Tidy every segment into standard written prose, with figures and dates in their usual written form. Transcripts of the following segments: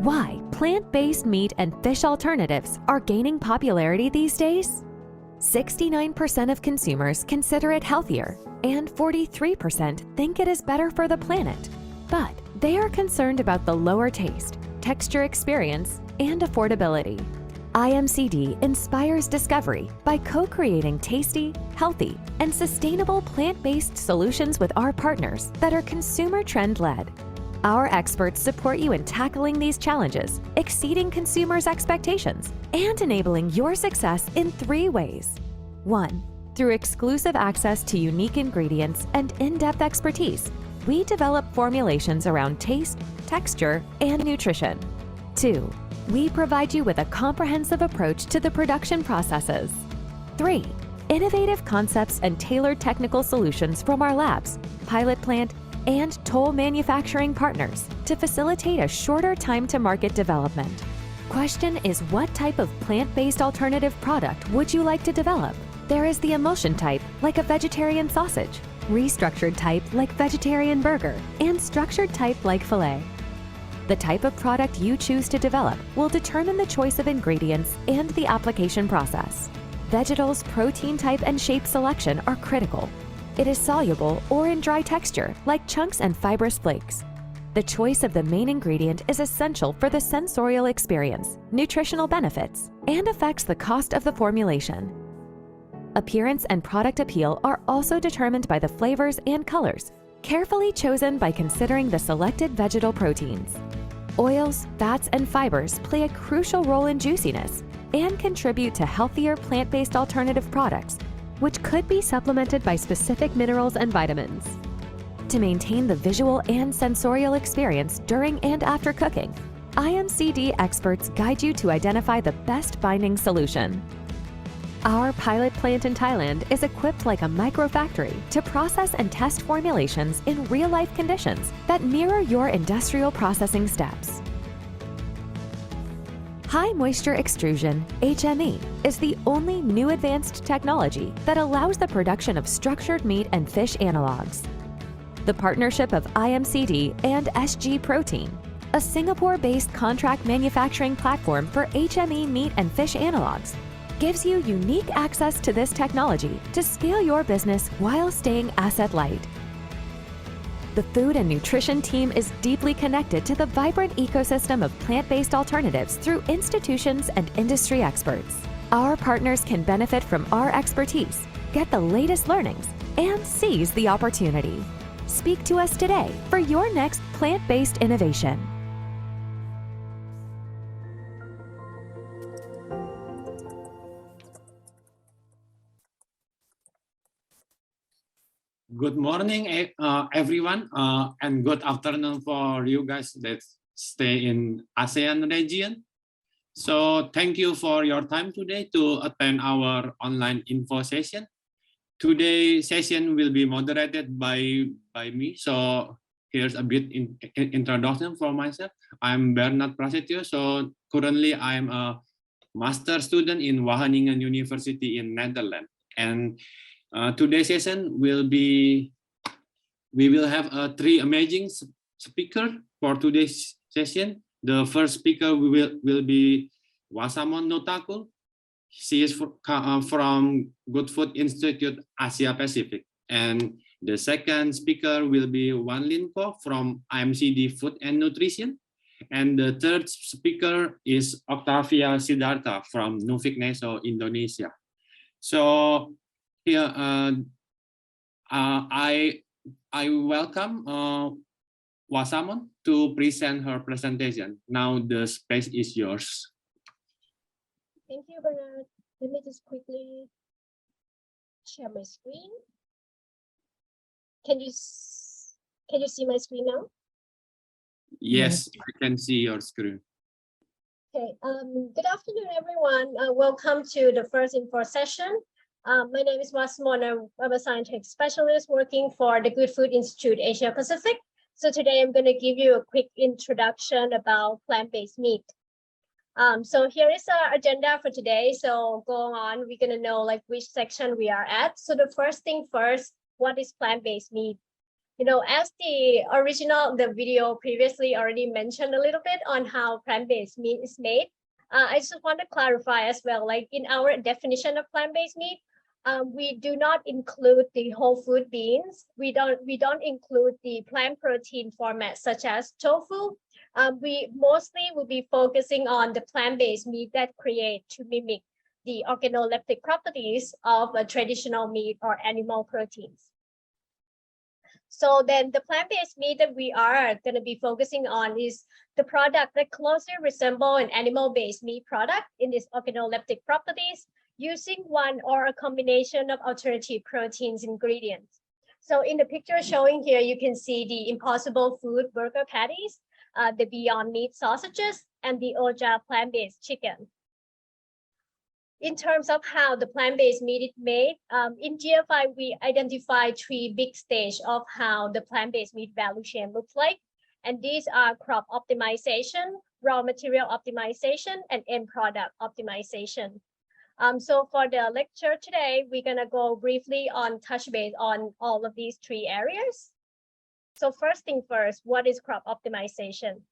Why plant-based meat and fish alternatives are gaining popularity these days? 69% of consumers consider it healthier, and 43% think it is better for the planet. But they are concerned about the lower taste, texture experience, and affordability. IMCD inspires discovery by co-creating tasty, healthy, and sustainable plant-based solutions with our partners that are consumer trend-led. Our experts support you in tackling these challenges, exceeding consumers' expectations, and enabling your success in 3 ways. 1. Through exclusive access to unique ingredients and in-depth expertise, we develop formulations around taste, texture, and nutrition. 2. We provide you with a comprehensive approach to the production processes. 3. Innovative concepts and tailored technical solutions from our labs, pilot plant, and toll manufacturing partners to facilitate a shorter time to market development. Question is, what type of plant-based alternative product would you like to develop? There is the emulsion type, like a vegetarian sausage, restructured type like vegetarian burger, and structured type like filet. The type of product you choose to develop will determine the choice of ingredients and the application process. Vegetal's protein type and shape selection are critical. It is soluble or in dry texture, like chunks and fibrous flakes. The choice of the main ingredient is essential for the sensorial experience, nutritional benefits, and affects the cost of the formulation. Appearance and product appeal are also determined by the flavors and colors, carefully chosen by considering the selected vegetal proteins. Oils, fats, and fibers play a crucial role in juiciness and contribute to healthier plant-based alternative products, which could be supplemented by specific minerals and vitamins. To maintain the visual and sensorial experience during and after cooking, IMCD experts guide you to identify the best binding solution. Our pilot plant in Thailand is equipped like a microfactory to process and test formulations in real-life conditions that mirror your industrial processing steps. High moisture extrusion, HME, is the only new advanced technology that allows the production of structured meat and fish analogs. The partnership of IMCD and SG Protein, a Singapore-based contract manufacturing platform for HME meat and fish analogs, gives you unique access to this technology to scale your business while staying asset light. The food and nutrition team is deeply connected to the vibrant ecosystem of plant-based alternatives through institutions and industry experts. Our partners can benefit from our expertise, get the latest learnings, and seize the opportunity. Speak to us today for your next plant-based innovation. Good morning, everyone, and good afternoon for you guys that stay in ASEAN region. So thank you for your time today to attend our online info session. Today's session will be moderated by me. So here's a bit introduction for myself. I'm Bernard Prasetyo. So currently I'm a master student in Wageningen University in Netherlands. And today's session we will have 3 amazing speakers for today's session. The first speaker will be Wasamon Notakul. She is from Good Food Institute Asia Pacific. And the second speaker will be Wan Lin Ko from IMCD Food and Nutrition. And the third speaker is Octavia Siddhartha from Nuffic, Indonesia. So here, I welcome Wasamon to present her presentation. Now the space is yours. Thank you, Bernard. Let me just quickly share my screen. Can you see my screen now? Yes, I can see your screen. Okay. Good afternoon, everyone. Welcome to the first info session. My name is Wasamon. I'm a scientific specialist working for the Good Food Institute Asia Pacific. So today I'm going to give you a quick introduction about plant-based meat. So here is our agenda for today. So going on, we're going to know like which section we are at. So the first thing first, what is plant-based meat? As the video previously already mentioned a little bit on how plant-based meat is made, I just want to clarify as well, like in our definition of plant-based meat, we do not include the whole food beans. We don't include the plant protein format such as tofu. We mostly will be focusing on the plant-based meat that create to mimic the organoleptic properties of a traditional meat or animal proteins. So then the plant-based meat that we are going to be focusing on is the product that closely resemble an animal-based meat product in its organoleptic properties, using one or a combination of alternative proteins ingredients. So in the picture showing here, you can see the Impossible Food burger patties, the Beyond Meat sausages, and the Oja plant-based chicken. In terms of how the plant-based meat is made, in GFI, we identify 3 big stages of how the plant-based meat value chain looks like. And these are crop optimization, raw material optimization, and end product optimization. So for the lecture today, we're gonna go briefly on touch base on all of these 3 areas. So first thing first, what is crop optimization?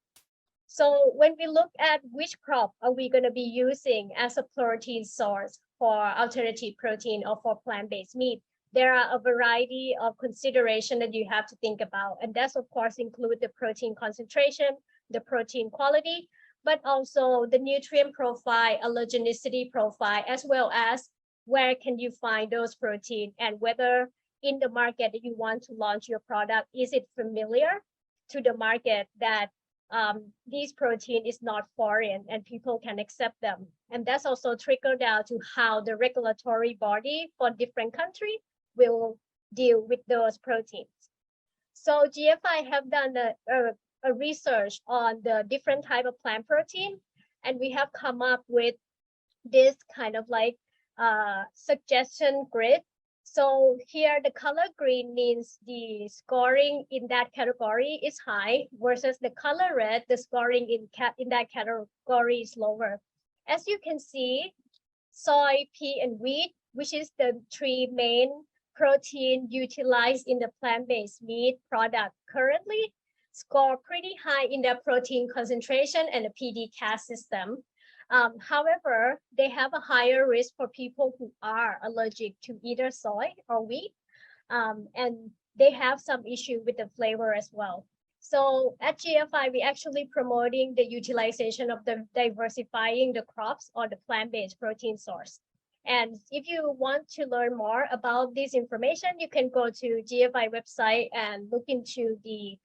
So when we look at which crop are we going to be using as a protein source for alternative protein or for plant-based meat, there are a variety of consideration that you have to think about. And that's of course include the protein concentration, the protein quality, but also the nutrient profile, allergenicity profile, as well as where can you find those protein and whether in the market that you want to launch your product, is it familiar to the market that these protein is not foreign and people can accept them. And that's also trickled down to how the regulatory body for different countries will deal with those proteins. So GFI have done a research on the different type of plant protein, and we have come up with this kind of like suggestion grid. So here the color green means the scoring in that category is high versus the color red, the scoring in that category is lower. As you can see, soy, pea, and wheat, which is the 3 main protein utilized in the plant-based meat product currently, score pretty high in their protein concentration and the PD-CAS system. However, they have a higher risk for people who are allergic to either soy or wheat, and they have some issue with the flavor as well. So at GFI, we actually promoting the utilization of the diversifying the crops or the plant-based protein source. And if you want to learn more about this information, you can go to GFI website and look into the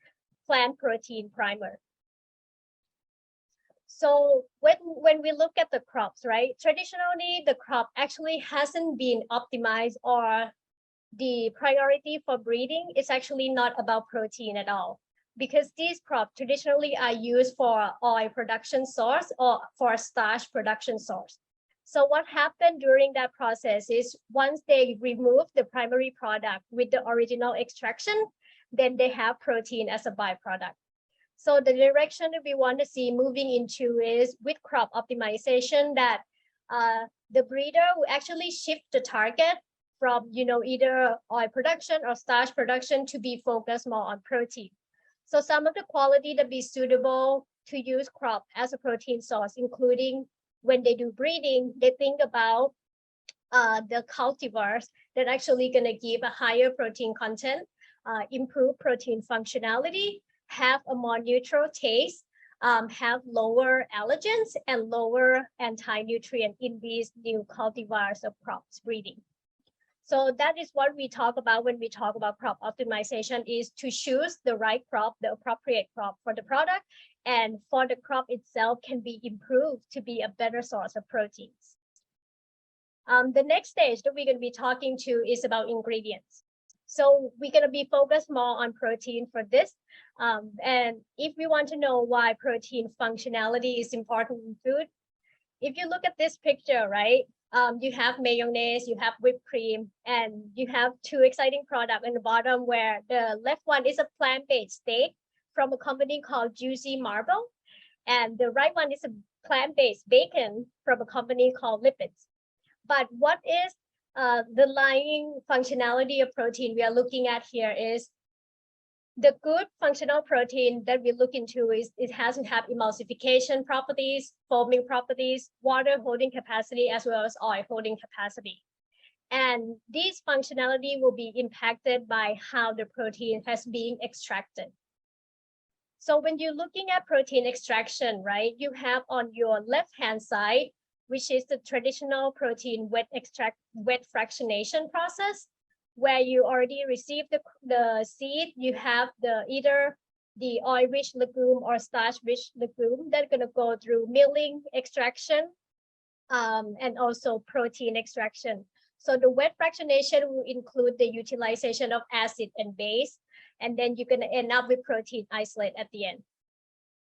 plant protein primer. So when we look at the crops, right, traditionally the crop actually hasn't been optimized, or the priority for breeding is actually not about protein at all, because these crops traditionally are used for oil production source or for starch production source. So what happened during that process is once they remove the primary product with the original extraction, then they have protein as a byproduct. So the direction that we want to see moving into is with crop optimization, that the breeder will actually shift the target from either oil production or starch production to be focused more on protein. So some of the quality that be suitable to use crop as a protein source, including when they do breeding, they think about the cultivars that actually going to give a higher protein content, improve protein functionality, have a more neutral taste, have lower allergens and lower anti-nutrient in these new cultivars of crops breeding. So that is what we talk about when we talk about crop optimization, is to choose the right crop, the appropriate crop for the product, and for the crop itself can be improved to be a better source of proteins. The next stage that we're going to be talking to is about ingredients. So we're going to be focused more on protein for this. And if we want to know why protein functionality is important in food, if you look at this picture, right, you have mayonnaise, you have whipped cream, and you have 2 exciting products in the bottom, where the left one is a plant-based steak from a company called Juicy Marble, and the right one is a plant-based bacon from a company called Lipids. But what is the lying functionality of protein we are looking at here is The good functional protein that we look into is it has to have emulsification properties, foaming properties, water holding capacity, as well as oil holding capacity. And this functionality will be impacted by how the protein has been extracted. So when you're looking at protein extraction, right, you have on your left-hand side, which is the traditional protein wet fractionation process, where you already received the seed, you have either the oil-rich legume or starch-rich legume that's going to go through milling, extraction, and also protein extraction. So the wet fractionation will include the utilization of acid and base, and then you're going to end up with protein isolate at the end.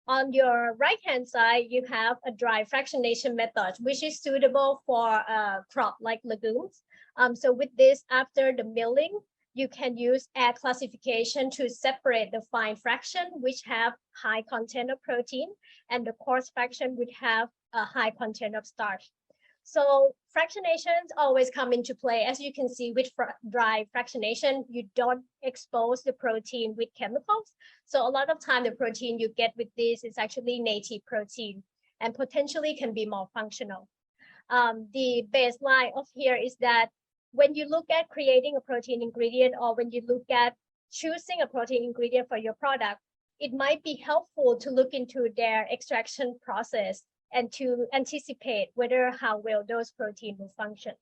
On your right-hand side, you have a dry fractionation method, which is suitable for a crop like legumes. So with this, after the milling, you can use air classification to separate the fine fraction, which have high content of protein, and the coarse fraction would have a high content of starch. So fractionations always come into play. As you can see with dry fractionation, you don't expose the protein with chemicals. So a lot of time the protein you get with this is actually native protein and potentially can be more functional. The baseline of here is that when you look at creating a protein ingredient, or when you look at choosing a protein ingredient for your product, it might be helpful to look into their extraction process and to anticipate how well those proteins will function.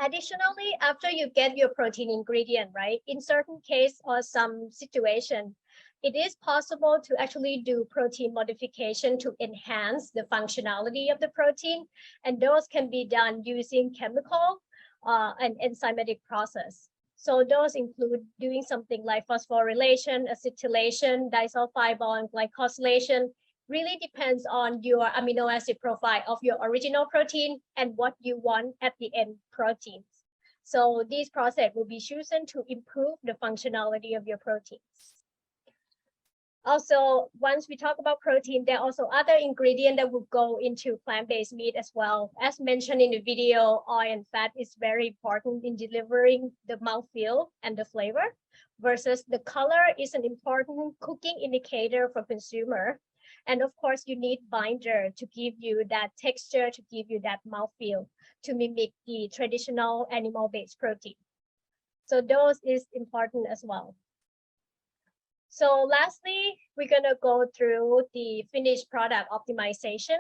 Additionally, after you get your protein ingredient, right, in certain case or some situation, it is possible to actually do protein modification to enhance the functionality of the protein. And those can be done using chemical and enzymatic process. So those include doing something like phosphorylation, acetylation, disulfide bond, glycosylation. Really depends on your amino acid profile of your original protein and what you want at the end proteins. So this process will be chosen to improve the functionality of your proteins. Also, once we talk about protein, there are also other ingredients that will go into plant-based meat as well. As mentioned in the video, oil and fat is very important in delivering the mouthfeel and the flavor, versus the color is an important cooking indicator for consumer. And of course, you need binder to give you that texture, to give you that mouthfeel, to mimic the traditional animal-based protein. So those is important as well. So lastly, we're gonna go through the finished product optimization.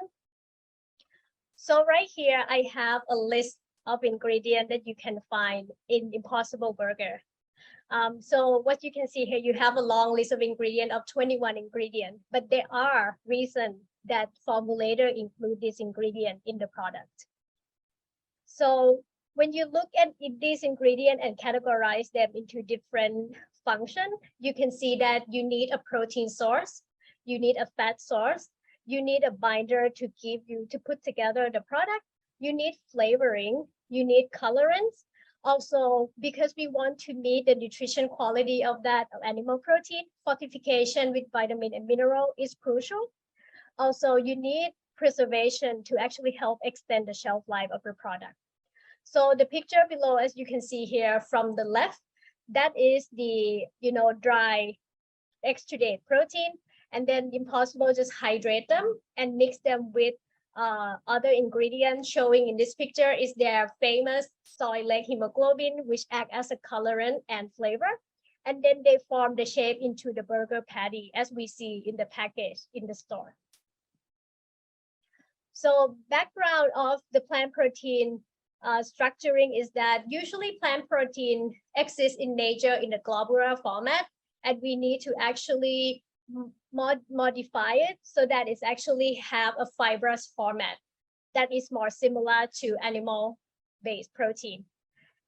So right here, I have a list of ingredients that you can find in Impossible Burger. So what you can see here, you have a long list of ingredients of 21 ingredients, but there are reasons that formulator include this ingredient in the product. So when you look at these ingredients and categorize them into different functions, you can see that you need a protein source, you need a fat source, you need a binder to put together the product, you need flavoring, you need colorants. Also, because we want to meet the nutrition quality of that animal protein, fortification with vitamin and mineral is crucial. Also, you need preservation to actually help extend the shelf life of your product. So the picture below, as you can see here from the left, that is the dry extruded protein, and then Impossible just hydrate them and mix them with other ingredients. Showing in this picture is their famous soy-like hemoglobin, which act as a colorant and flavor. And then they form the shape into the burger patty as we see in the package in the store. So background of the plant protein structuring is that usually plant protein exists in nature in a globular format, and we need to actually modify it so that it's actually have a fibrous format that is more similar to animal-based protein.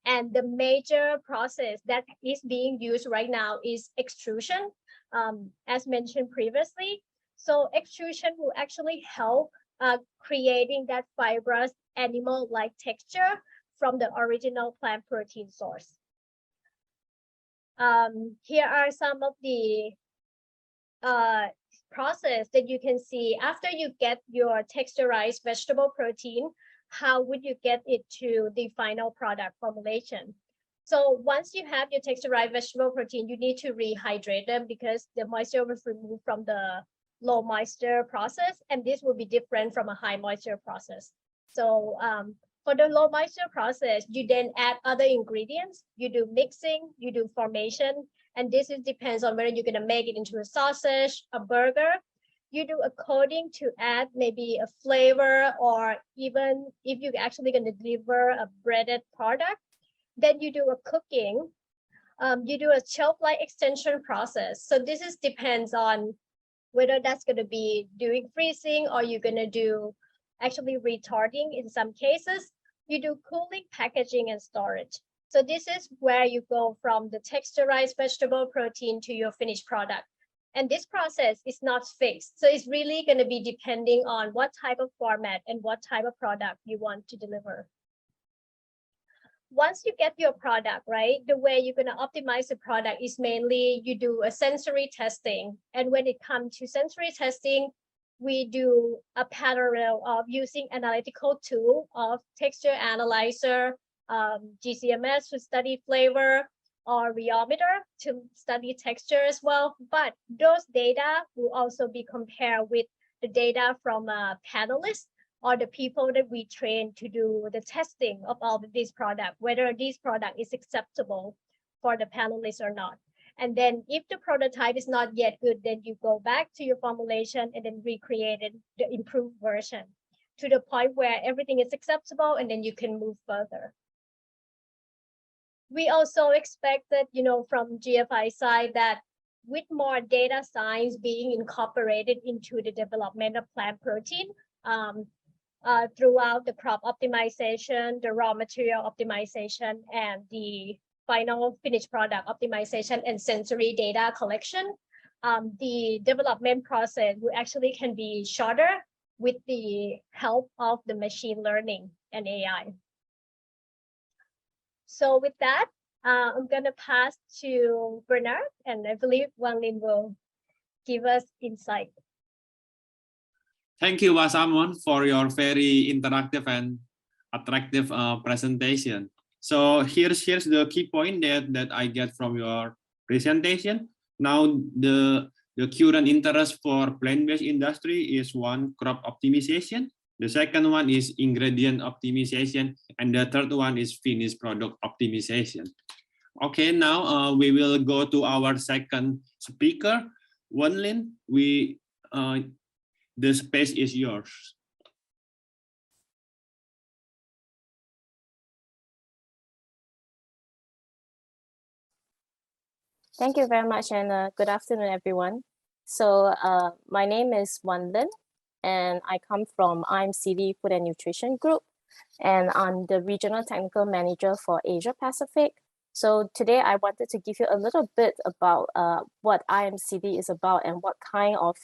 And the major process that is being used right now is extrusion, as mentioned previously. So extrusion will actually help creating that fibrous animal-like texture from the original plant protein source. Here are some of the process that you can see after you get your texturized vegetable protein. How would you get it to the final product formulation? So once you have your texturized vegetable protein, you need to rehydrate them because the moisture was removed from the low moisture process, and this will be different from a high moisture process. So for the low moisture process, you then add other ingredients, you do mixing, you do formation, and this is depends on whether you're gonna make it into a sausage, a burger. You do a coating to add maybe a flavor, or even if you're actually gonna deliver a breaded product, then you do a cooking, you do a shelf life extension process. So this is depends on whether that's going to be doing freezing or you're going to do actually retarding in some cases. You do cooling, packaging, and storage. So this is where you go from the texturized vegetable protein to your finished product. And this process is not fixed. So it's really going to be depending on what type of format and what type of product you want to deliver. Once you get your product, right, the way you're going to optimize the product is mainly you do a sensory testing. And when it comes to sensory testing, we do a parallel of using analytical tool of texture analyzer, GCMS to study flavor, or rheometer to study texture as well. But those data will also be compared with the data from a panelist or the people that we train to do the testing of all of these products, whether this product is acceptable for the panelists or not. And then if the prototype is not yet good, then you go back to your formulation and then recreate it, the improved version to the point where everything is acceptable, and then you can move further. We also expected, from GFI side that with more data science being incorporated into the development of plant protein, throughout the crop optimization, the raw material optimization, and the final finished product optimization and sensory data collection, the development process will actually can be shorter with the help of the machine learning and AI. So with that, I'm going to pass to Bernard, and I believe Wang Lin will give us insight. Thank you, Wasamon, for your very interactive and attractive presentation. So here's the key point that I get from your presentation. Now the current interest for plant-based industry is one, crop optimization. The second one is ingredient optimization, and the third one is finished product optimization. Okay, now we will go to our second speaker, Wan Lin. The space is yours. Thank you very much, and good afternoon, everyone. So my name is Wan Lin, and I come from IMCD Food and Nutrition Group, and I'm the Regional Technical Manager for Asia Pacific. So today I wanted to give you a little bit about what IMCD is about and what kind of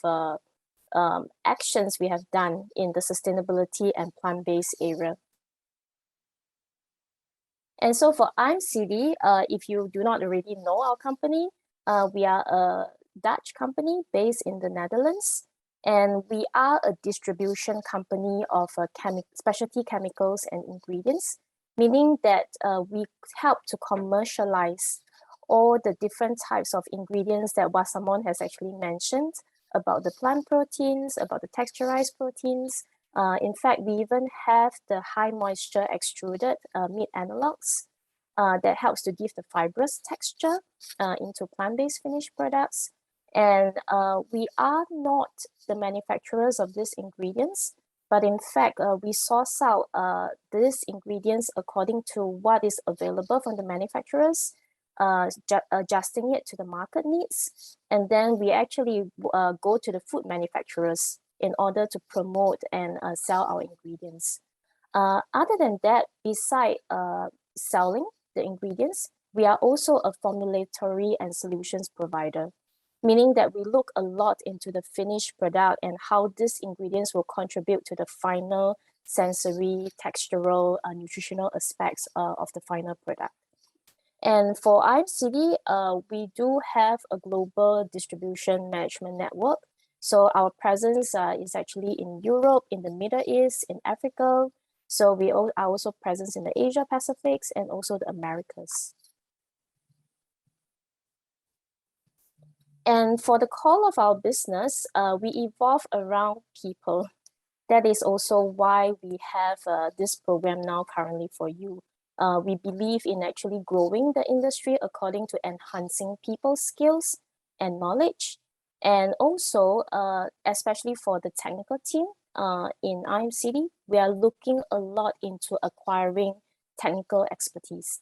actions we have done in the sustainability and plant-based area. And so for IMCD, if you do not already know our company, we are a Dutch company based in the Netherlands, and we are a distribution company of specialty chemicals and ingredients, meaning that we help to commercialize all the different types of ingredients that Wasamon has actually mentioned about the plant proteins, about the texturized proteins. In fact, we even have the high moisture extruded meat analogs that helps to give the fibrous texture into plant-based finished products. And we are not the manufacturers of these ingredients, but in fact, we source out these ingredients according to what is available from the manufacturers, adjusting it to the market needs. And then we actually go to the food manufacturers in order to promote and sell our ingredients. Other than that, beside selling the ingredients, we are also a formulatory and solutions provider, meaning that we look a lot into the finished product and how these ingredients will contribute to the final sensory, textural, nutritional aspects of the final product. And for IMCD, we do have a global distribution management network. So our presence is actually in Europe, in the Middle East, in Africa. So we are also present in the Asia Pacific and also the Americas. And for the core of our business, we evolve around people. That is also why we have this program now currently for you. We believe in actually growing the industry according to enhancing people's skills and knowledge. And also, especially for the technical team in IMCD, we are looking a lot into acquiring technical expertise.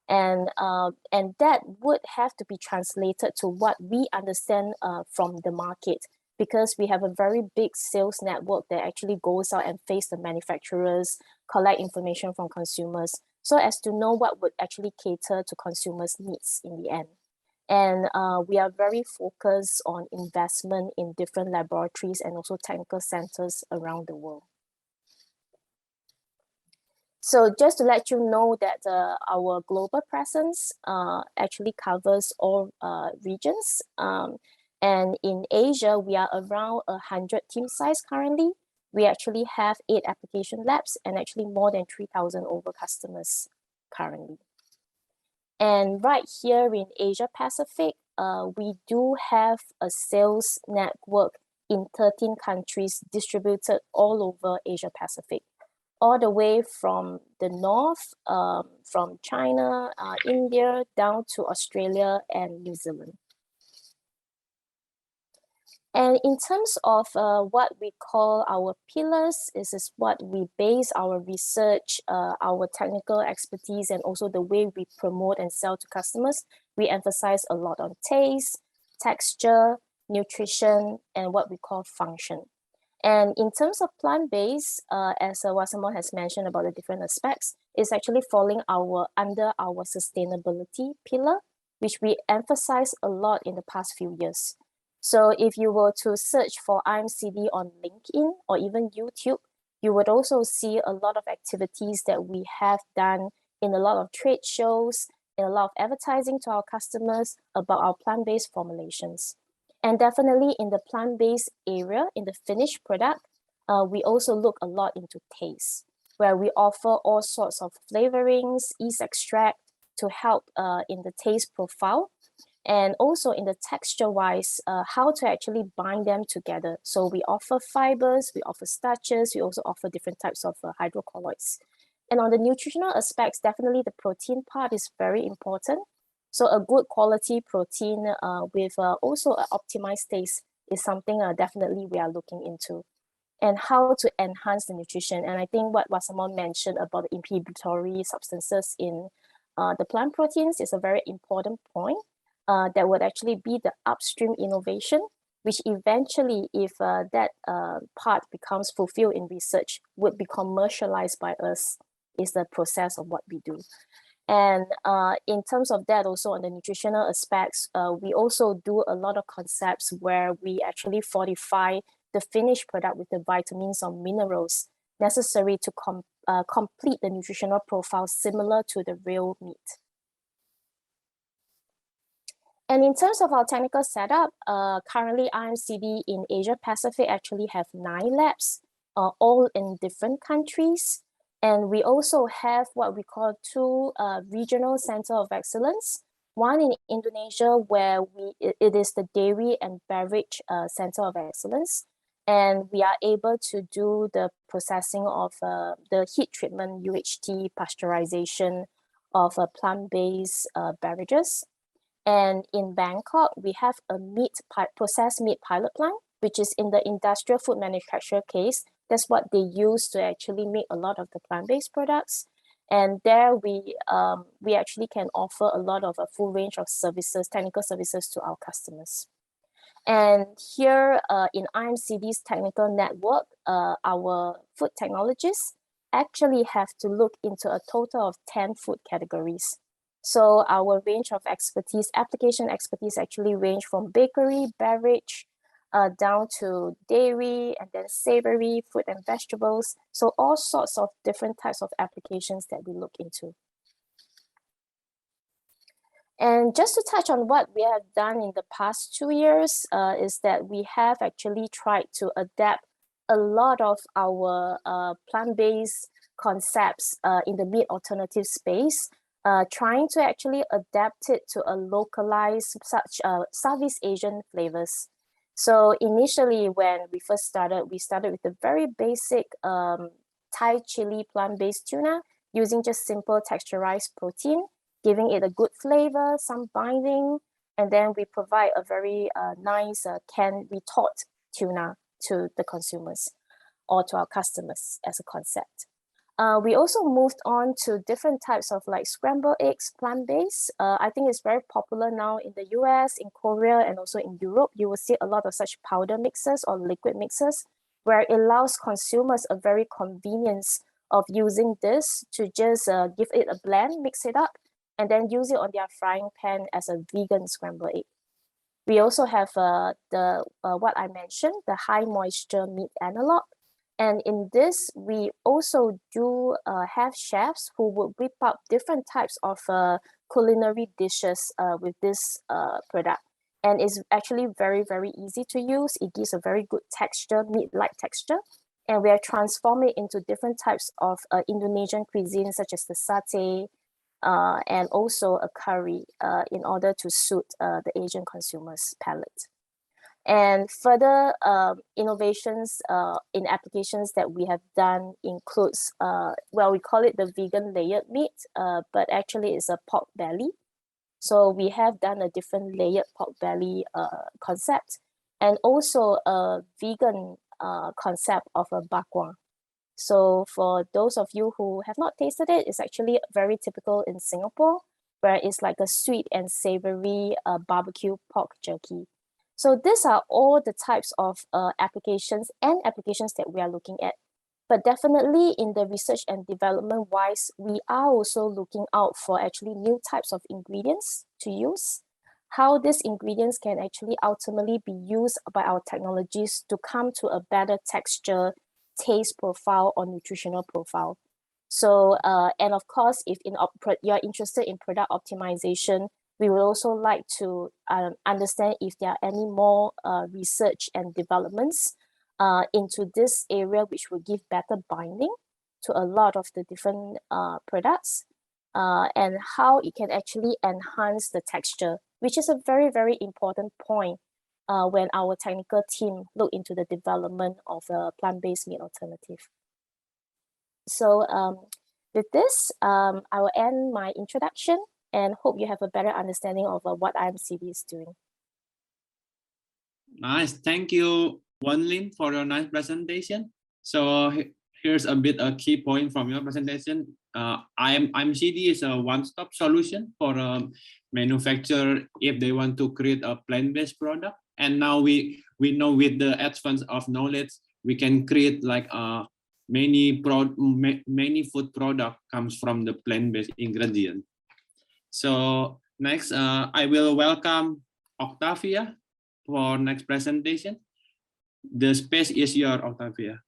And that would have to be translated to what we understand from the market, because we have a very big sales network that actually goes out and face the manufacturers, collect information from consumers, so as to know what would actually cater to consumers' needs in the end. And we are very focused on investment in different laboratories and also technical centers around the world. So just to let you know that our global presence actually covers all regions. And in Asia, we are around 100 team size currently. We actually have 8 application labs and actually more than 3,000 over customers currently. And right here in Asia Pacific, we do have a sales network in 13 countries distributed all over Asia Pacific, all the way from the north, from China, India, down to Australia and New Zealand. And in terms of what we call our pillars, this is what we base our research, our technical expertise, and also the way we promote and sell to customers. We emphasize a lot on taste, texture, nutrition, and what we call function. And in terms of plant-based, as Wasamon has mentioned about the different aspects, it's actually falling under our sustainability pillar, which we emphasize a lot in the past few years. So if you were to search for IMCD on LinkedIn or even YouTube, you would also see a lot of activities that we have done in a lot of trade shows, in a lot of advertising to our customers about our plant-based formulations. And definitely in the plant-based area, in the finished product, we also look a lot into taste, where we offer all sorts of flavorings, yeast extract to help in the taste profile. And also in the texture-wise, how to actually bind them together. So we offer fibers, we offer starches, we also offer different types of hydrocolloids. And on the nutritional aspects, definitely the protein part is very important. So a good quality protein with also an optimized taste is something definitely we are looking into. And how to enhance the nutrition. And I think what Wasamon mentioned about the inhibitory substances in the plant proteins is a very important point. That would actually be the upstream innovation, which eventually, if that part becomes fulfilled in research, would be commercialized by us, is the process of what we do. And in terms of that, also on the nutritional aspects, we also do a lot of concepts where we actually fortify the finished product with the vitamins or minerals necessary to complete the nutritional profile similar to the real meat. And in terms of our technical setup, currently IMCD in Asia Pacific actually have 9 labs, all in different countries. And we also have what we call 2 regional center of excellence. One in Indonesia, where it is the dairy and beverage center of excellence. And we are able to do the processing of the heat treatment, UHT, pasteurization of plant-based beverages. And in Bangkok, we have a processed meat pilot plant, which is in the industrial food manufacturer case. That's what they use to actually make a lot of the plant-based products. And there we actually can offer a lot of a full range of services, technical services to our customers. And here in IMCD's technical network, our food technologists actually have to look into a total of 10 food categories. So our range of expertise, application expertise actually range from bakery, beverage, down to dairy, and then savory, fruit and vegetables. So all sorts of different types of applications that we look into. And just to touch on what we have done in the past 2 years is that we have actually tried to adapt a lot of our plant-based concepts in the meat alternative space. trying to actually adapt it to a localized such Southeast Asian flavors. So initially, when we first started, we started with a very basic Thai chili plant-based tuna using just simple texturized protein, giving it a good flavor, some binding, and then we provide a very nice canned retort tuna to the consumers or to our customers as a concept. We also moved on to different types of like scrambled eggs, plant-based. I think it's very popular now in the US, in Korea, and also in Europe. You will see a lot of such powder mixes or liquid mixes where it allows consumers a very convenience of using this to just give it a blend, mix it up, and then use it on their frying pan as a vegan scrambled egg. We also have what I mentioned, the high moisture meat analog. And in this, we also do have chefs who would whip up different types of culinary dishes with this product. And it's actually very, very easy to use. It gives a very good texture, meat-like texture. And we are transforming it into different types of Indonesian cuisine, such as the satay, and also a curry in order to suit the Asian consumers' palate. And further innovations in applications that we have done includes, we call it the vegan layered meat, but actually it's a pork belly. So we have done a different layered pork belly concept, and also a vegan concept of a bakwan. So for those of you who have not tasted it, it's actually very typical in Singapore, where it's like a sweet and savory barbecue pork jerky. So these are all the types of applications that we are looking at. But definitely in the research and development wise, we are also looking out for actually new types of ingredients to use, how these ingredients can actually ultimately be used by our technologies to come to a better texture, taste profile, or nutritional profile. So, and of course, if you're interested in product optimization, we would also like to understand if there are any more research and developments into this area, which will give better binding to a lot of the different products, and how it can actually enhance the texture, which is a very, very important point when our technical team look into the development of a plant-based meat alternative. So with this, I will end my introduction and hope you have a better understanding of what IMCD is doing. Nice, thank you, Wenlin, for your nice presentation. So here's a key point from your presentation. IMCD is a one-stop solution for a manufacturer if they want to create a plant-based product. And now we know with the advance of knowledge, we can create like many food product comes from the plant-based ingredient. So next, I will welcome Octavia for next presentation. The space is yours, Octavia.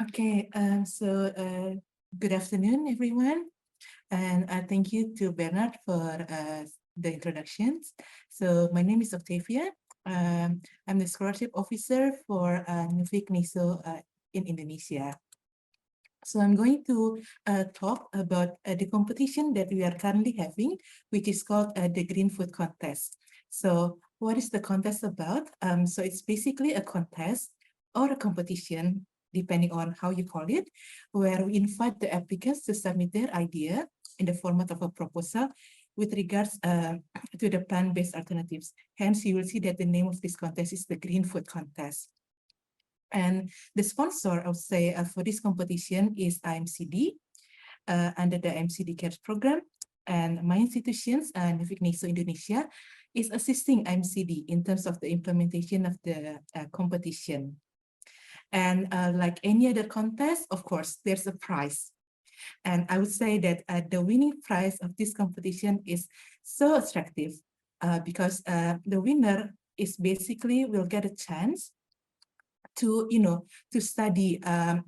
Okay, good afternoon, everyone. And thank you to Bernard for the introductions. So my name is Octavia. I'm the scholarship officer for Nuffic in Indonesia. So I'm going to talk about the competition that we are currently having, which is called the Green Food Contest. So what is the contest about? So it's basically a contest or a competition, depending on how you call it, where we invite the applicants to submit their idea in the format of a proposal with regards to the plant-based alternatives. Hence, you will see that the name of this contest is the Green Food Contest. And the sponsor, I would say, for this competition is IMCD under the IMCD CARES program. And my institutions, Nuffic Indonesia, is assisting IMCD in terms of the implementation of the competition. And like any other contest, of course, there's a prize. And I would say that the winning prize of this competition is so attractive because the winner is basically will get a chance to study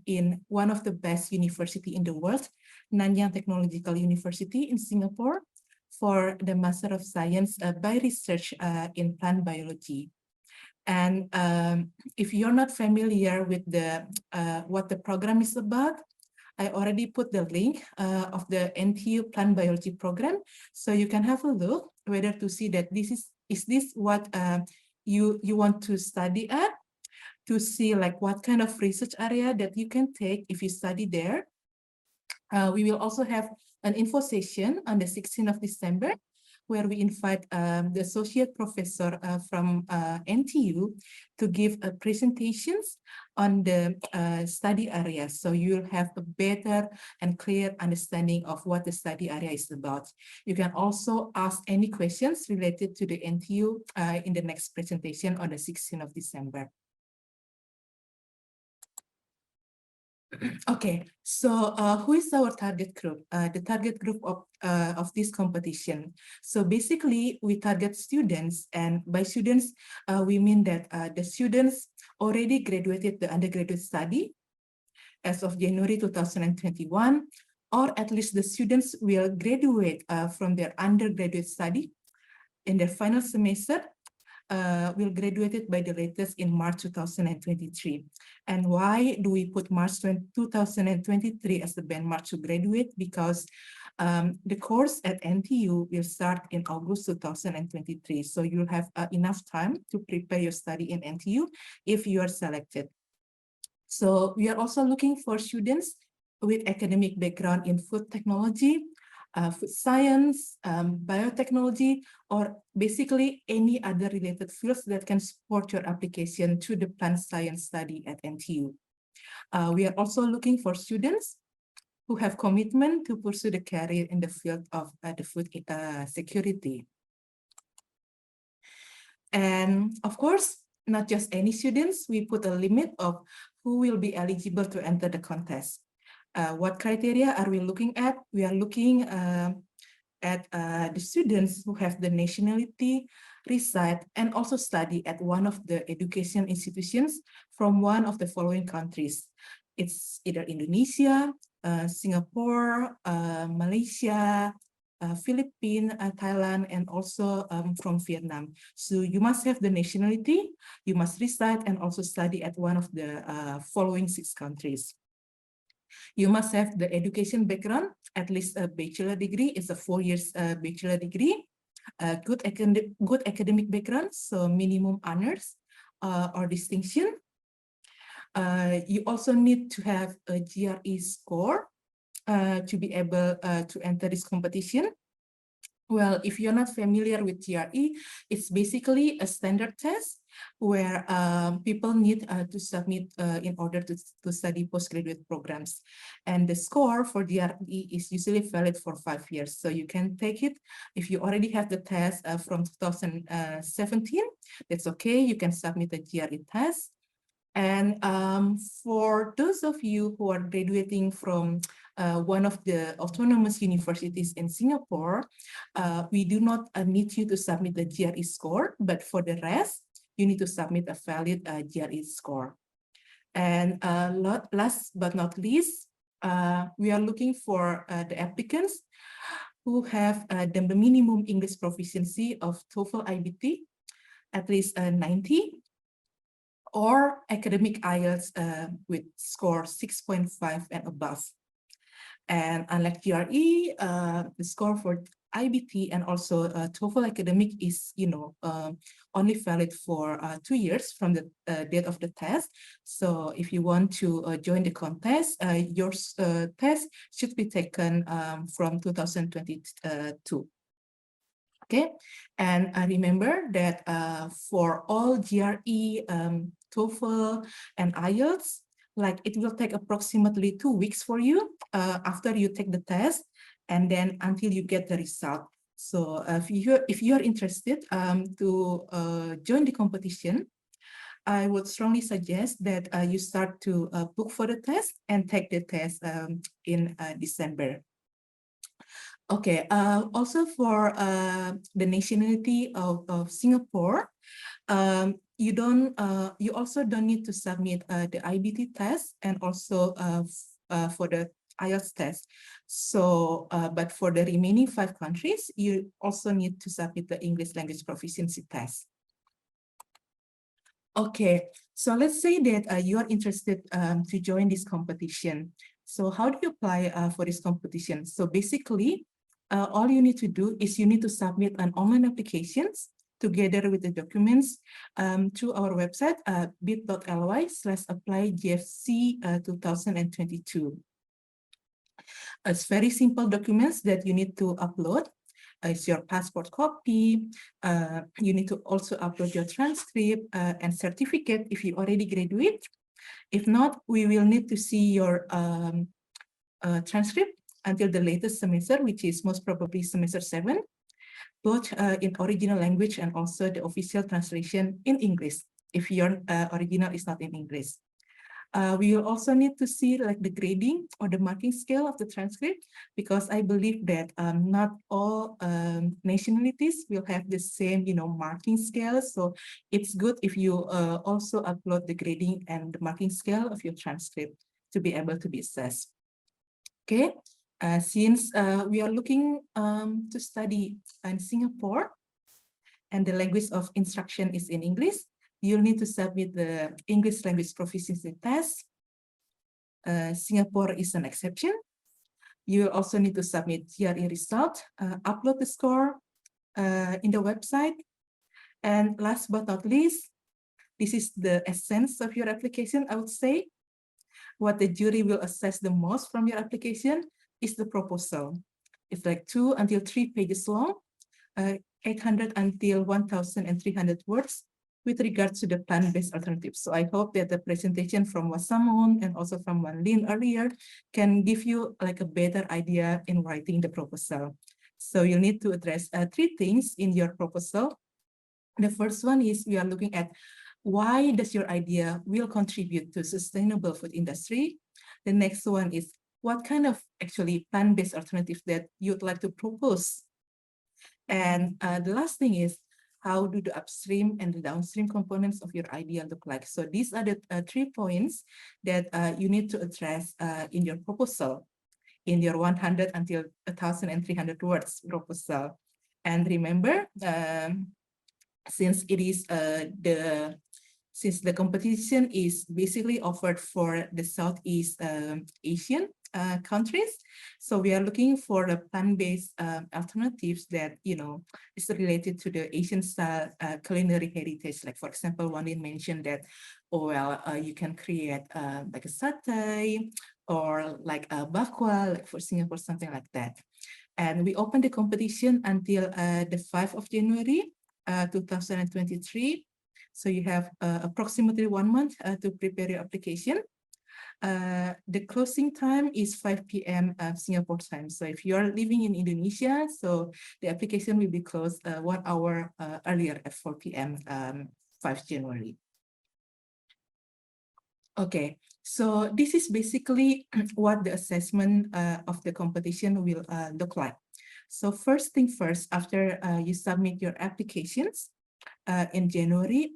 in one of the best university in the world, Nanyang Technological University in Singapore, for the Master of Science by Research in Plant Biology. And if you're not familiar with the what the program is about, I already put the link of the NTU plant biology program, so you can have a look whether to see that this is this what you want to study at, to see like what kind of research area that you can take if you study there. We will also have an info session on the 16th of December, where we invite the associate professor from NTU to give presentations on the study area. So you'll have a better and clear understanding of what the study area is about. You can also ask any questions related to the NTU in the next presentation on the 16th of December. Okay, so who is our target group? The target group of this competition. So basically, we target students, and by students, we mean that the students already graduated the undergraduate study as of January 2021, or at least the students will graduate from their undergraduate study in their final semester. Will graduated by the latest in March 2023. And why do we put March 2023 as the benchmark to graduate? Because the course at NTU will start in August 2023. So you'll have enough time to prepare your study in NTU if you are selected. So we are also looking for students with academic background in food technology, food science, biotechnology, or basically any other related fields that can support your application to the plant science study at NTU. We are also looking for students who have commitment to pursue the career in the field of the food security. And of course, not just any students, we put a limit of who will be eligible to enter the contest. What criteria are we looking at? We are looking at the students who have the nationality, reside, and also study at one of the education institutions from one of the following countries. It's either Indonesia, Singapore, Malaysia, Philippines, Thailand, and also from Vietnam. So you must have the nationality, you must reside and also study at one of the following 6 countries. You must have the education background, at least a bachelor degree. It's a 4 years bachelor degree. Good academic background, so minimum honors or distinction. You also need to have a GRE score to be able to enter this competition. Well, if you're not familiar with GRE, it's basically a standard test where people need to submit in order to study postgraduate programs. And the score for GRE is usually valid for 5 years. So you can take it if you already have the test from 2017, that's okay. You can submit a GRE test. And for those of you who are graduating from one of the autonomous universities in Singapore, we do not need you to submit the GRE score, but for the rest, you need to submit a valid GRE score. And last but not least, we are looking for the applicants who have the minimum English proficiency of TOEFL IBT, at least 90, or academic IELTS with score 6.5 and above. And unlike GRE, the score for IBT and also TOEFL academic is, only valid for 2 years from the date of the test. So if you want to join the contest, your test should be taken from 2022. Okay, and remember that for all GRE, TOEFL, and IELTS, like it will take approximately 2 weeks for you after you take the test, and then until you get the result. So if you're interested to join the competition, I would strongly suggest that you start to book for the test and take the test in December. Okay, also for the nationality of Singapore, you also don't need to submit the IBT test and also for the IELTS test. So, but for the remaining 5 countries, you also need to submit the English language proficiency test. Okay, so let's say that you are interested to join this competition. So how do you apply for this competition? So basically, all you need to do is you need to submit an online applications together with the documents to our website, bit.ly/apply-GFC 2022. It's very simple documents that you need to upload. It's your passport copy. You need to also upload your transcript and certificate if you already graduate. If not, we will need to see your transcript until the latest semester, which is most probably semester 7, both in original language and also the official translation in English, if your original is not in English. We will also need to see like the grading or the marking scale of the transcript, because I believe that not all nationalities will have the same, marking scale. So it's good if you also upload the grading and the marking scale of your transcript to be able to be assessed. Okay, since we are looking to study in Singapore and the language of instruction is in English, you'll need to submit the English language proficiency test. Singapore is an exception. You will also need to submit GRE result, upload the score in the website. And last but not least, this is the essence of your application, I would say. What the jury will assess the most from your application is the proposal. It's like 2 until 3 pages long, 800 until 1,300 words, with regards to the plant-based alternatives. So I hope that the presentation from Wasamon and also from Wan Lin earlier can give you like a better idea in writing the proposal. So you'll need to address 3 things in your proposal. The first one is we are looking at why does your idea will contribute to sustainable food industry. The next one is what kind of actually plant-based alternative that you'd like to propose. And the last thing is, how do the upstream and the downstream components of your idea look like? So these are the 3 points that you need to address in your proposal, in your 100 until 1,300 words proposal. And remember, since it is since the competition is basically offered for the Southeast Asian countries, so we are looking for the plant-based alternatives that is related to the Asian style culinary heritage. Like for example, Wan Lin mentioned that, you can create like a satay or like a bakwa, like for Singapore, something like that. And we opened the competition until the 5th of January 2023. So you have approximately 1 month to prepare your application. The closing time is 5 p.m. Singapore time. So if you are living in Indonesia, so the application will be closed 1 hour earlier at 4 p.m. 5 January. Okay, so this is basically what the assessment of the competition will look like. So first thing first, after you submit your applications in January,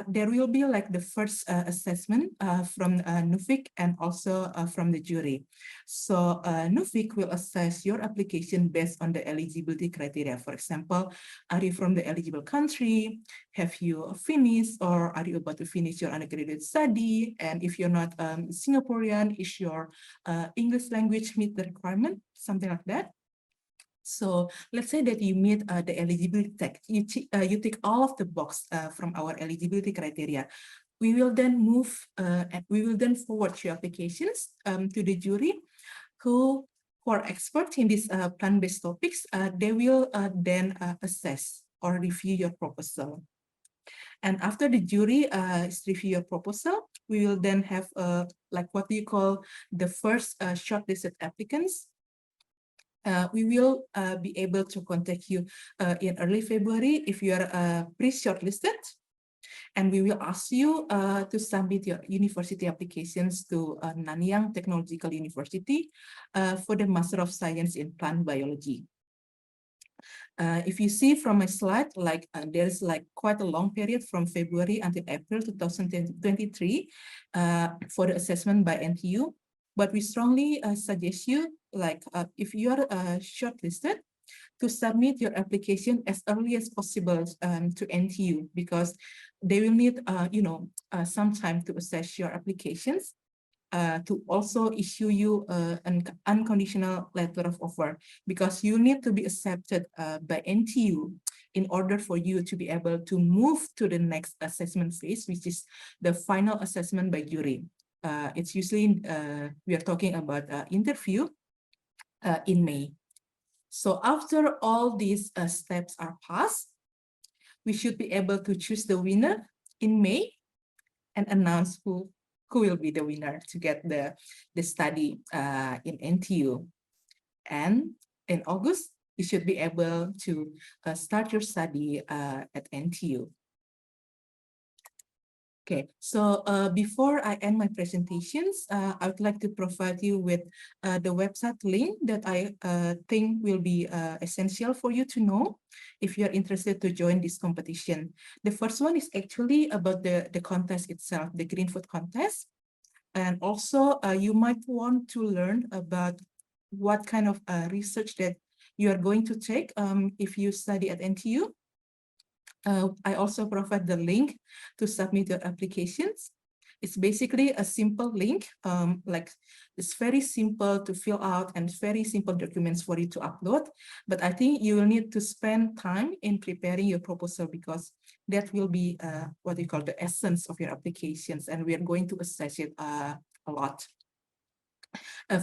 there will be like the first assessment from Nuffic and also from the jury. So Nuffic will assess your application based on the eligibility criteria. For example, are you from the eligible country? Have you finished or are you about to finish your undergraduate study? And if you're not Singaporean, is your English language meet the requirement? Something like that. So let's say that you meet the eligibility tag. You tick all of the box from our eligibility criteria. We will then move and we will then forward your applications to the jury, who are experts in these plant-based topics. They will then assess or review your proposal. And after the jury review your proposal, we will then have like what you call the first shortlisted applicants. We will be able to contact you in early February if you are pre-shortlisted, and we will ask you to submit your university applications to Nanyang Technological University for the Master of Science in Plant Biology. If you see from my slide, like there's like quite a long period from February until April 2023 for the assessment by NTU. But we strongly suggest you, like if you are shortlisted, to submit your application as early as possible to NTU, because they will need, some time to assess your applications, to also issue you an unconditional letter of offer, because you need to be accepted by NTU in order for you to be able to move to the next assessment phase, which is the final assessment by jury. It's usually, we are talking about interview in May. So after all these steps are passed, we should be able to choose the winner in May and announce who will be the winner to get the study in NTU. And in August, you should be able to start your study at NTU. Okay, so before I end my presentations, I would like to provide you with the website link that I think will be essential for you to know if you're interested to join this competition. The first one is actually about the contest itself, the Green Food Contest. And also you might want to learn about what kind of research that you are going to take if you study at NTU. I also provide the link to submit your applications. It's basically a simple link, like it's very simple to fill out and very simple documents for you to upload. But I think you will need to spend time in preparing your proposal, because that will be what you call the essence of your applications, and we are going to assess it a lot.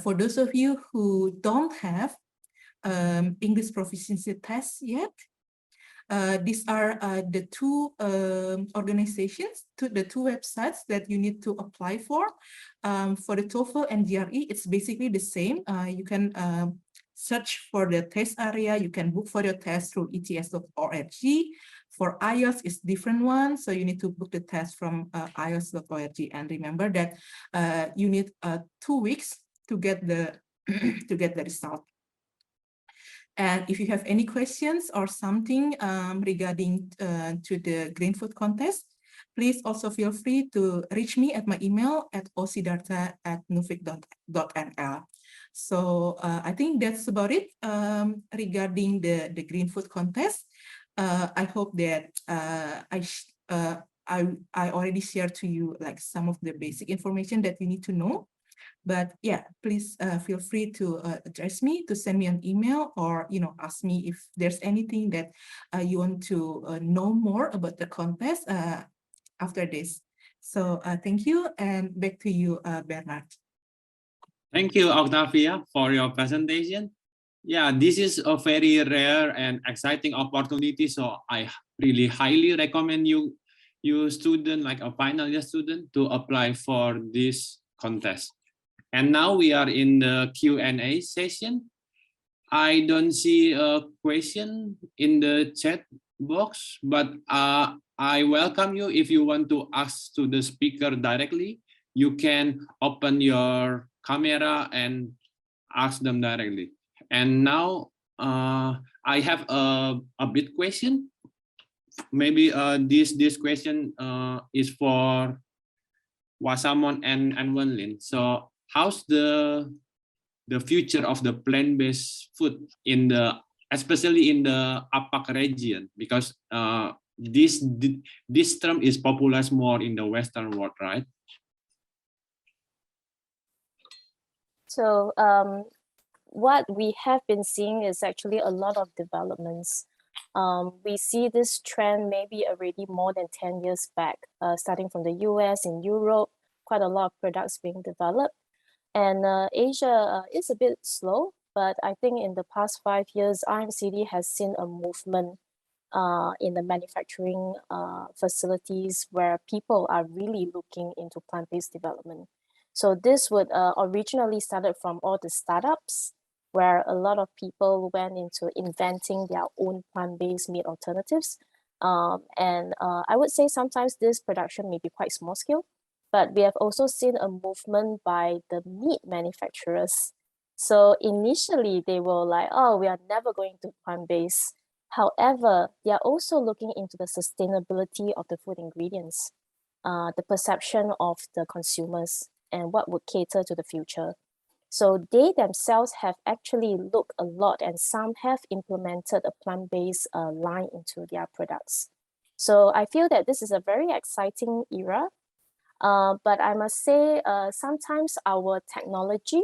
For those of you who don't have English proficiency tests yet, these are the two organizations, the two websites that you need to apply for. For the TOEFL and GRE, it's basically the same. You can search for the test area. You can book for your test through ets.org. For IELTS, it's different one. So you need to book the test from IELTS.org. And remember that you need 2 weeks to get the to get the result. And if you have any questions or something regarding to the Green Food Contest, please also feel free to reach me at my email at osidarta@nuffic.nl. So I think that's about it regarding the Green Food Contest. I hope that I already shared to you like some of the basic information that you need to know. But yeah, please feel free to address me, to send me an email, or ask me if there's anything that you want to know more about the contest after this. So thank you, and back to you, Bernard. Thank you, Octavia, for your presentation. Yeah, this is a very rare and exciting opportunity. So I really highly recommend you student, like a final year student, to apply for this contest. And now we are in the Q&A session. I don't see a question in the chat box, but I welcome you. If you want to ask to the speaker directly, you can open your camera and ask them directly. And now I have a bit question. Maybe this question is for Wasamon and Wenlin. So how's the future of the plant-based food especially in the APAC region? Because this term is popularized more in the Western world, right? So what we have been seeing is actually a lot of developments. We see this trend maybe already more than 10 years back, starting from the US and Europe, quite a lot of products being developed. And Asia is a bit slow, but I think in the past 5 years, RMCD has seen a movement in the manufacturing facilities where people are really looking into plant-based development. So this would originally started from all the startups, where a lot of people went into inventing their own plant-based meat alternatives. And I would say sometimes this production may be quite small scale, but we have also seen a movement by the meat manufacturers. So initially they were like, oh, we are never going to plant-based. However, they are also looking into the sustainability of the food ingredients, the perception of the consumers, and what would cater to the future. So they themselves have actually looked a lot, and some have implemented a plant-based line into their products. So I feel that this is a very exciting era. But I must say, sometimes our technology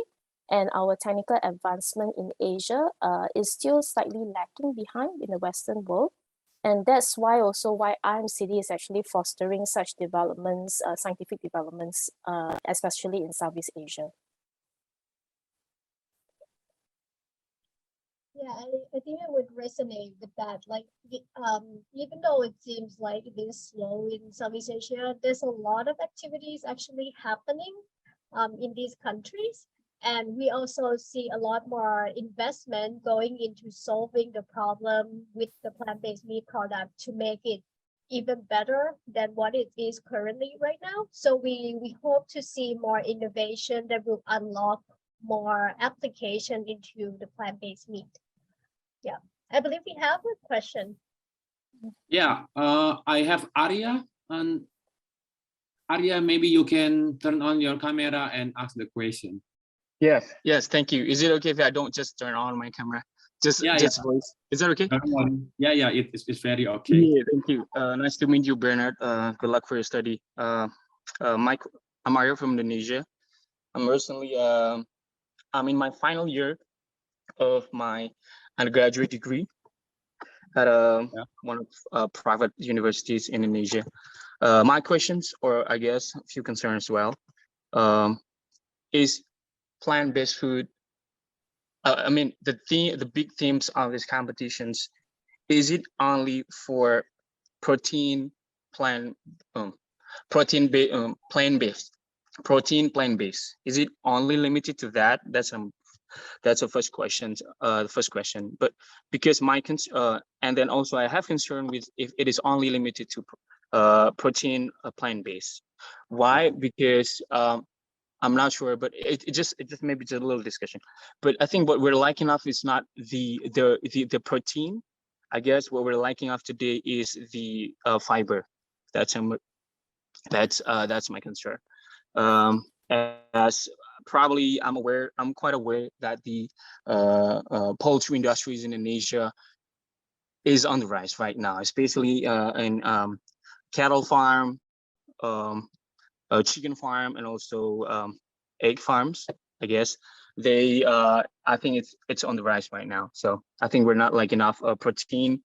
and our technical advancement in Asia is still slightly lacking behind in the Western world. And that's why also why IMCD is actually fostering such developments, scientific developments, especially in Southeast Asia. Yeah, I think I would resonate with that. Like, even though it seems like it is slow in Southeast Asia, there's a lot of activities actually happening in these countries. And we also see a lot more investment going into solving the problem with the plant-based meat product to make it even better than what it is currently right now. So we hope to see more innovation that will unlock more application into the plant-based meat. Yeah, I believe we have a question. Yeah, I have Arya, and Arya, maybe you can turn on your camera and ask the question. Yes, thank you. Is it okay if I don't just turn on my camera? Just Yeah. voice. Is that okay? Yeah, it's very okay. Yeah, thank you. Nice to meet you, Bernard. Good luck for your study. Mike, I'm Arya from Indonesia. I'm recently I'm in my final year of my undergraduate degree at one of private universities in Indonesia. My questions, or I guess a few concerns as well, is plant-based food. I mean, the big themes of these competitions, is it only for protein plant plant-based plant-based? Is it only limited to that? That's the first question. The first question, but because and then also I have concern with if it is only limited to protein plant-based. Why? Because I'm not sure, but it just maybe just a little discussion. But I think what we're liking off is not the protein. I guess what we're liking off today is the fiber. That's my concern. As probably I'm quite aware that the poultry industries in Indonesia is on the rise right now, especially in cattle farm, a chicken farm, and also egg farms. I guess they I think it's on the rise right now. So I think we're not like enough protein,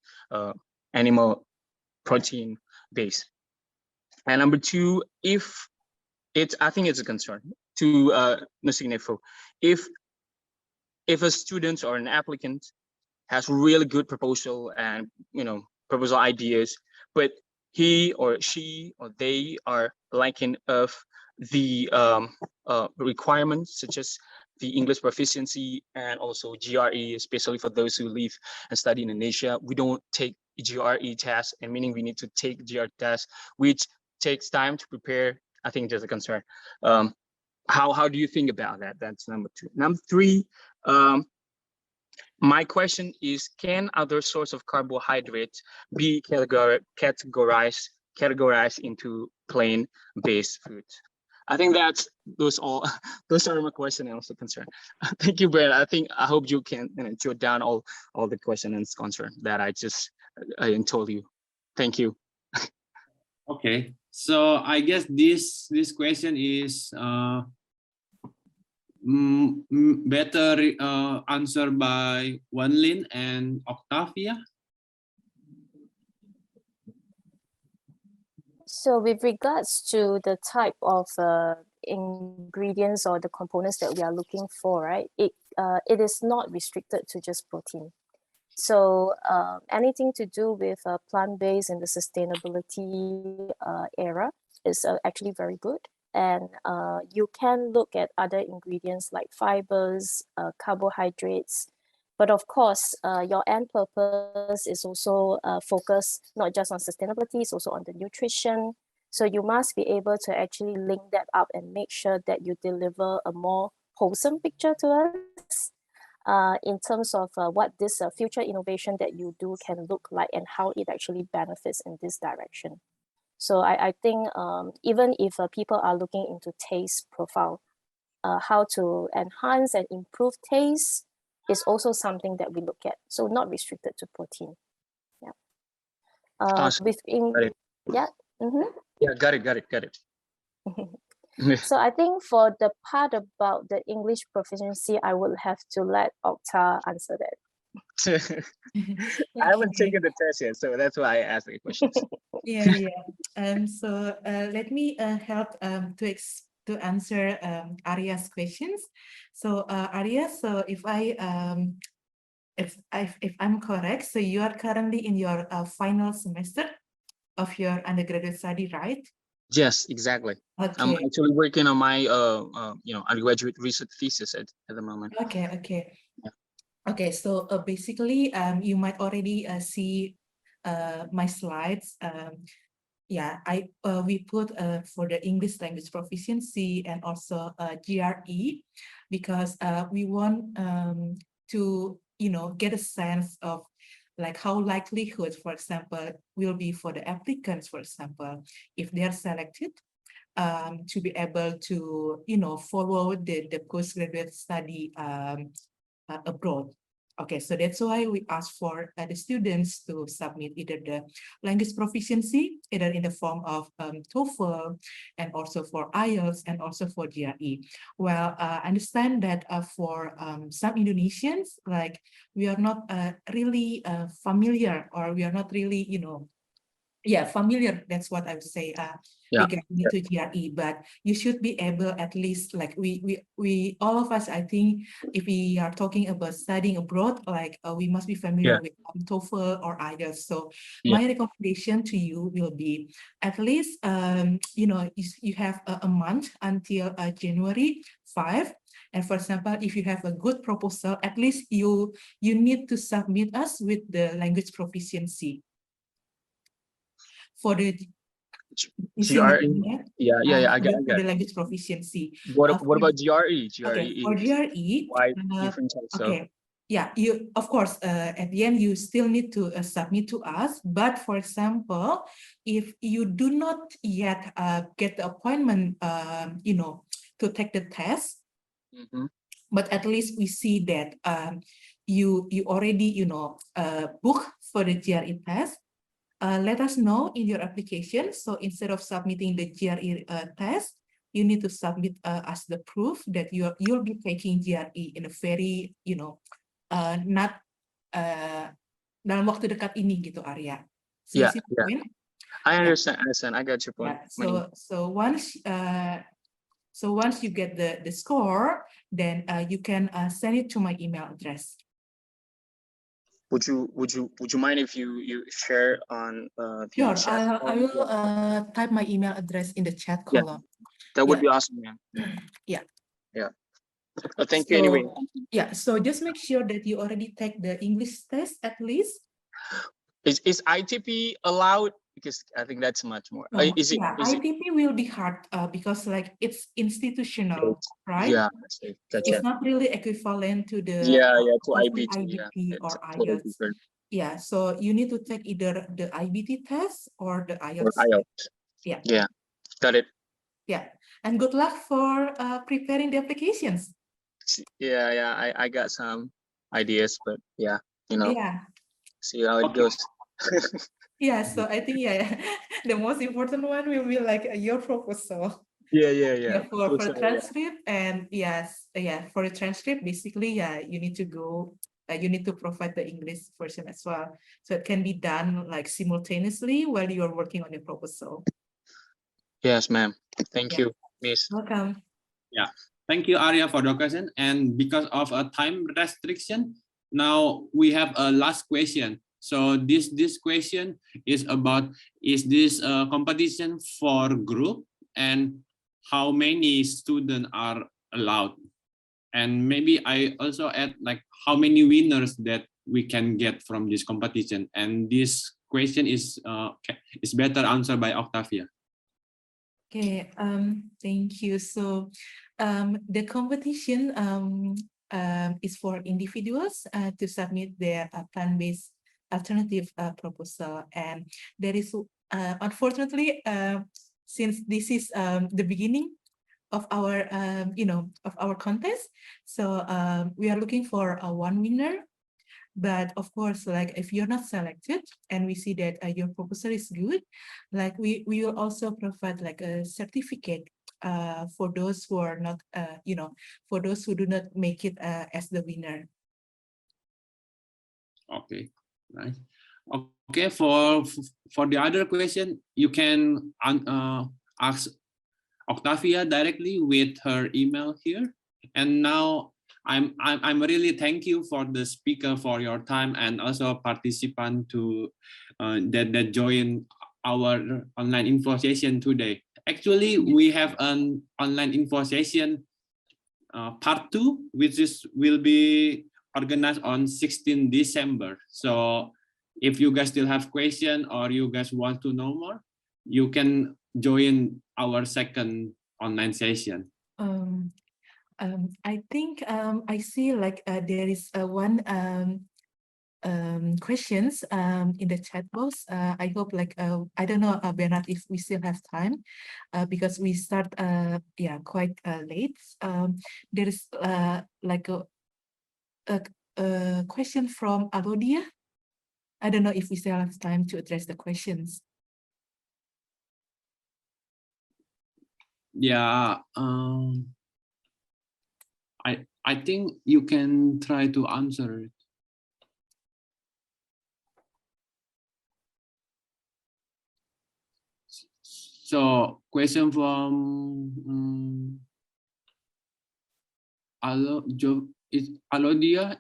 animal protein base. And number two, I think it's a concern to Nuffic Info. If a student or an applicant has really good proposal and proposal ideas, but he or she or they are lacking of the requirements such as the English proficiency and also GRE, especially for those who live and study in Indonesia. We don't take GRE tests, and meaning we need to take GRE tests, which takes time to prepare. I think there's a concern. How do you think about that? That's number two. Number three, my question is, can other source of carbohydrates be categorized into plant-based foods? I think those are my question and also concern. Thank you, Brad. I hope you can jot down all the question and concern that I told you. Thank you. Okay, so I guess this question is better answered by Wanlin and Octavia. So with regards to the type of ingredients or the components that we are looking for, right, it is not restricted to just protein. So anything to do with plant-based in the sustainability era is actually very good. And you can look at other ingredients like fibers, carbohydrates, but of course, your end purpose is also focused not just on sustainability, it's also on the nutrition. So you must be able to actually link that up and make sure that you deliver a more wholesome picture to us in terms of what this future innovation that you do can look like and how it actually benefits in this direction. So I think even if people are looking into taste profile, how to enhance and improve taste is also something that we look at. So not restricted to protein. Yeah. Awesome. Got it. Yeah. Yeah, got it. So I think for the part about the English proficiency, I will have to let Okta answer that. I haven't taken the test yet, so that's why I asked the questions. Yeah. So let me help to answer Arya's questions. So Arya, so if I'm correct, so you are currently in your final semester of your undergraduate study, right? Yes, exactly. I'm Okay. actually working on my undergraduate research thesis at the moment. Okay. Yeah. Okay, so basically, you might already see my slides. Yeah, we put for the English language proficiency and also GRE, because we want to get a sense of like how likelihood, for example, will be for the applicants, for example, if they are selected to be able to follow the postgraduate study abroad. Okay, so that's why we ask for the students to submit either the language proficiency, either in the form of TOEFL, and also for IELTS, and also for GRE. Well, I understand that for some Indonesians, like we are not really familiar, or we are not really, familiar. That's what I would say. Regarding to GRE, but you should be able, at least, like we all of us, I think, if we are talking about studying abroad, like we must be familiar with TOEFL or IELTS. So my recommendation to you will be, at least you have a month until January 5. And for example, if you have a good proposal, at least you need to submit us with the language proficiency. For the GRE, I got the language proficiency. What about GRE? Okay, for GRE, quite different types. Okay, yeah, you of course at the end you still need to submit to us. But for example, if you do not yet get the appointment, to take the test, but at least we see that you already book for the GRE test. Let us know in your application. So instead of submitting the GRE test, you need to submit as the proof that you'll be taking GRE in a very, not dalam waktu dekat ini gitu, Arya. So you see the point? I understand. I got your point. Yeah. So once you get the score, then you can send it to my email address. Would you mind if you share on the Sure, chat? I will type my email address in the chat column. That would be awesome, man. Yeah. Thank you anyway. Yeah, so just make sure that you already take the English test at least. Is ITP allowed? Because I think that's much more. ITP will be hard because like it's institutional, right? Yeah, gotcha. It's not really equivalent to the to IBT or totally IELTS. different. Yeah, so you need to take either the IBT test or the IELTS. Yeah, got it. Yeah, and good luck for preparing the applications. Yeah, I got some ideas, but see how it goes. Yeah, so I think the most important one will be like your proposal. Yeah. For the transcript, and for the transcript, basically, you need to go. You need to provide the English version as well, so it can be done like simultaneously while you are working on your proposal. Yes, ma'am. Thank you, Miss. Welcome. Yeah, thank you, Arya, for the question. And because of a time restriction, now we have a last question. So this question is about, is this a competition for group, and how many students are allowed? And maybe I also add like how many winners that we can get from this competition. And this question is better answered by Octavia. Okay, thank you. So the competition is for individuals to submit their plant-based alternative proposal, and there is unfortunately since this is the beginning our of our contest. So we are looking for one winner. But of course, like if you're not selected and we see that your proposal is good, like we will also provide like a certificate for those who are not, for those who do not make it as the winner. Okay, nice. Okay, for the other question, you can ask Octavia directly with her email here. And now I'm really thank you for the speaker for your time, and also participant to that join our online info session today. Actually, we have an online info session part 2, which will be organized on 16 December. So if you guys still have question or you guys want to know more, you can join our second online session. I think I see like there is one questions in the chat box. I hope like I don't know, Bernard, if we still have time because we start quite late. There is like a question from Alodia. I don't know if we still have time to address the questions. Yeah, I think you can try to answer it. So question from Alodia,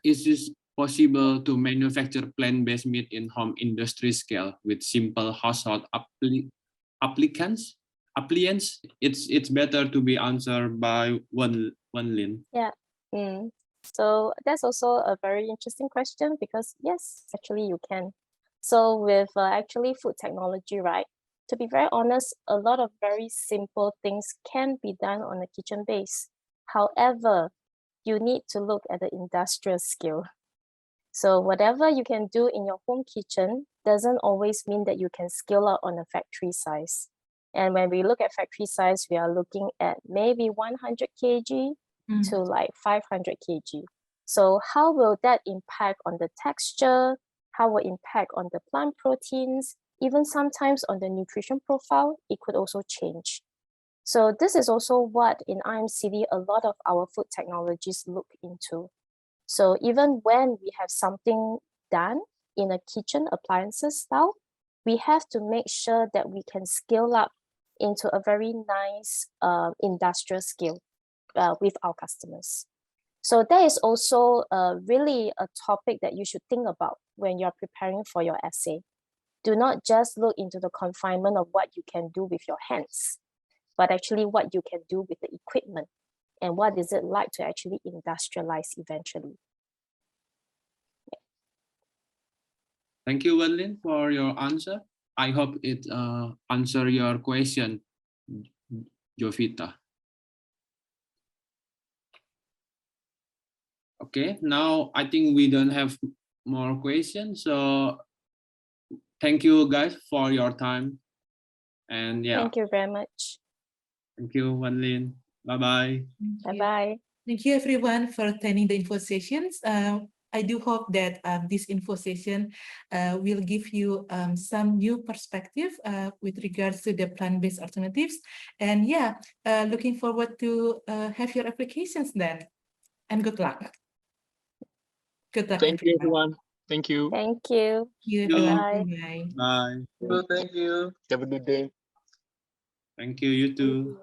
is it possible to manufacture plant-based meat in home industry scale with simple household appliances? It's better to be answered by Wan Lin. Yeah. So that's also a very interesting question because yes, actually you can. So with actually food technology, right? To be very honest, a lot of very simple things can be done on a kitchen base. However, you need to look at the industrial scale. So whatever you can do in your home kitchen doesn't always mean that you can scale out on a factory size. And when we look at factory size, we are looking at maybe 100 kg to like 500 kg. So how will that impact on the texture? How will it impact on the plant proteins? Even sometimes on the nutrition profile, it could also change. So this is also what in IMCD, a lot of our food technologies look into. So even when we have something done in a kitchen appliances style, we have to make sure that we can scale up into a very nice industrial scale with our customers. So that is also really a topic that you should think about when you're preparing for your essay. Do not just look into the confinement of what you can do with your hands, but actually what you can do with the equipment and what is it like to actually industrialize eventually. Thank you, Wan Lin, for your answer. I hope it answer your question, Jovita. Okay, now I think we don't have more questions. So thank you guys for your time. And yeah. Thank you very much. Thank you, Wan Lin. Bye-bye. Bye-bye. Thank you everyone for attending the info sessions. I do hope that this info session will give you some new perspective with regards to the plant-based alternatives. And yeah, looking forward to have your applications then. And good luck. Good luck. Thank you, everyone. Thank you. Thank you. Bye. Bye. Thank you. Have a good day. Thank you, you too.